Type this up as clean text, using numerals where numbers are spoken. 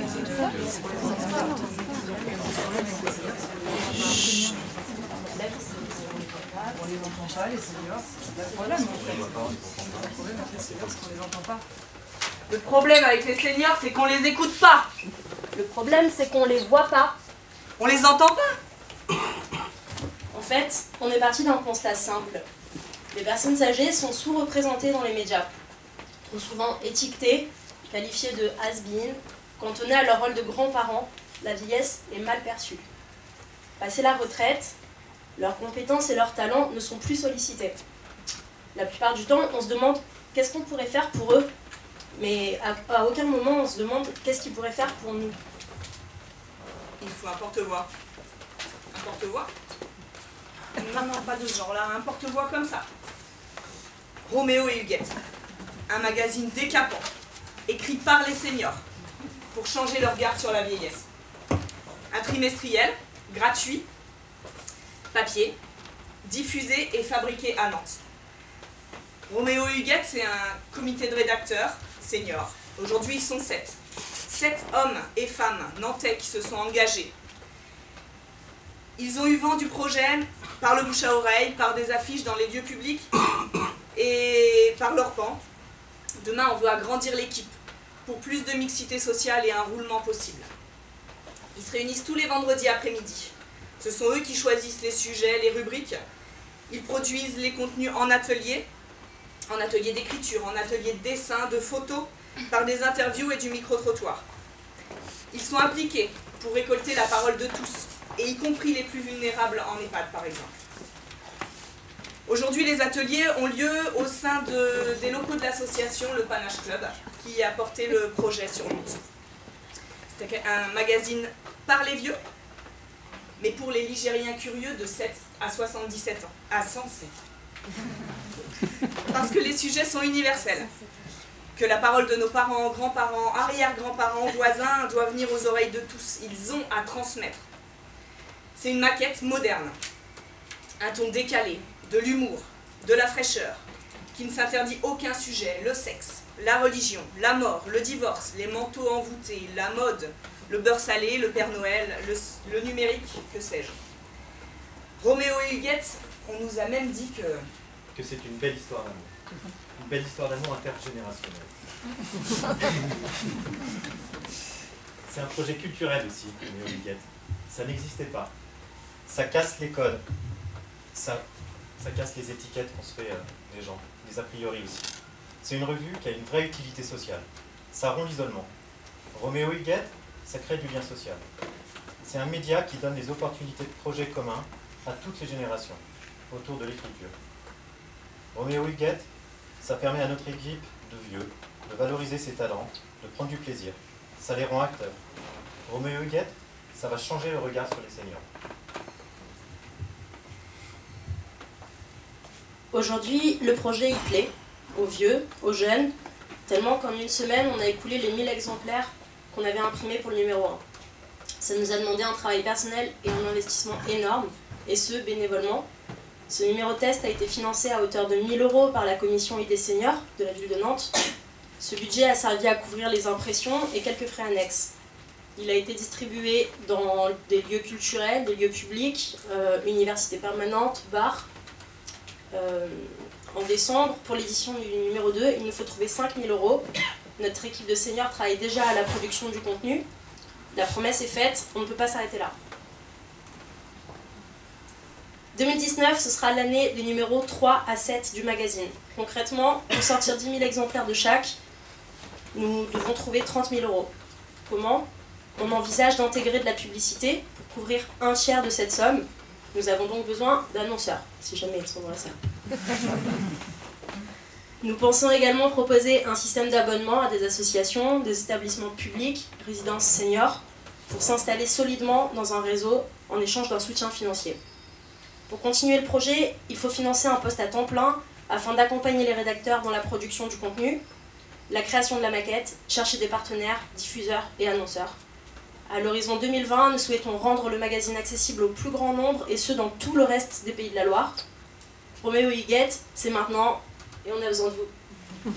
On les entend pas, les seniors, c'est le problème en fait. Le problème avec les seniors, c'est qu'on les entend pas. Le problème avec les seniors, c'est qu'on les écoute pas. Le problème, c'est qu'on les voit pas. On les entend pas. En fait, on est parti d'un constat simple. Les personnes âgées sont sous-représentées dans les médias. Trop souvent étiquetées, qualifiées de has-been, cantonnées à leur rôle de grands-parents, la vieillesse est mal perçue. Passé la retraite, leurs compétences et leurs talents ne sont plus sollicités. La plupart du temps, on se demande qu'est-ce qu'on pourrait faire pour eux, mais à aucun moment on se demande qu'est-ce qu'ils pourraient faire pour nous. Il faut un porte-voix. Un porte-voix? Non, pas de ce genre-là, un porte-voix comme ça. Roméo et Huguette. Un magazine décapant, écrit par les seniors, pour changer leur regard sur la vieillesse. Un trimestriel, gratuit, papier, diffusé et fabriqué à Nantes. Roméo et Huguette, c'est un comité de rédacteurs seniors. Aujourd'hui, ils sont 7. 7 hommes et femmes nantais qui se sont engagés. Ils ont eu vent du projet par le bouche à oreille, par des affiches dans les lieux publics et par leur pan. Demain, on veut agrandir l'équipe pour plus de mixité sociale et un roulement possible. Ils se réunissent tous les vendredis après-midi. Ce sont eux qui choisissent les sujets, les rubriques. Ils produisent les contenus en atelier d'écriture, en atelier de dessin, de photos, par des interviews et du micro-trottoir. Ils sont impliqués pour récolter la parole de tous, et y compris les plus vulnérables en EHPAD par exemple. Aujourd'hui, les ateliers ont lieu au sein des locaux de l'association Le Panache Club, qui a porté le projet sur Nantes. C'était un magazine par les vieux, mais pour les Ligériens curieux de 7 à 77 ans, à 107. Parce que les sujets sont universels, que la parole de nos parents, grands-parents, arrière-grands-parents, voisins doit venir aux oreilles de tous. Ils ont à transmettre. C'est une maquette moderne, un ton décalé, de l'humour, de la fraîcheur, qui ne s'interdit aucun sujet, le sexe, la religion, la mort, le divorce, les manteaux envoûtés, la mode, le beurre salé, le Père Noël, le numérique, que sais-je. Roméo et Huguette, on nous a même dit que c'est une belle histoire d'amour. Une belle histoire d'amour intergénérationnelle. C'est un projet culturel aussi, Roméo et Huguette. Ça n'existait pas. Ça casse les codes. Ça casse les étiquettes qu'on se fait des gens, les a priori aussi. C'est une revue qui a une vraie utilité sociale. Ça rompt l'isolement. Roméo et Huguette, ça crée du lien social. C'est un média qui donne les opportunités de projets communs à toutes les générations autour de l'écriture. Roméo et Huguette, ça permet à notre équipe de vieux de valoriser ses talents, de prendre du plaisir. Ça les rend acteurs. Roméo et Huguette, ça va changer le regard sur les seniors. Aujourd'hui, le projet y plaît, aux vieux, aux jeunes, tellement qu'en une semaine, on a écoulé les 1000 exemplaires qu'on avait imprimés pour le numéro 1. Ça nous a demandé un travail personnel et un investissement énorme, et ce, bénévolement. Ce numéro test a été financé à hauteur de 1 000 € par la commission ID Seniors de la ville de Nantes. Ce budget a servi à couvrir les impressions et quelques frais annexes. Il a été distribué dans des lieux culturels, des lieux publics, universités permanentes, bars. En décembre, pour l'édition du numéro 2, il nous faut trouver 5 000 €. Notre équipe de seniors travaille déjà à la production du contenu. La promesse est faite, on ne peut pas s'arrêter là. 2019, ce sera l'année des numéros 3 à 7 du magazine. Concrètement, pour sortir 10 000 exemplaires de chaque, nous devons trouver 30 000 €. Comment? On envisage d'intégrer de la publicité pour couvrir un tiers de cette somme. Nous avons donc besoin d'annonceurs, si jamais ils sont dans la salle. Nous pensons également proposer un système d'abonnement à des associations, des établissements publics, résidences seniors, pour s'installer solidement dans un réseau en échange d'un soutien financier. Pour continuer le projet, il faut financer un poste à temps plein afin d'accompagner les rédacteurs dans la production du contenu, la création de la maquette, chercher des partenaires, diffuseurs et annonceurs. À l'horizon 2020, nous souhaitons rendre le magazine accessible au plus grand nombre, et ce dans tout le reste des pays de la Loire. Roméo et Huguette, c'est maintenant, et on a besoin de vous.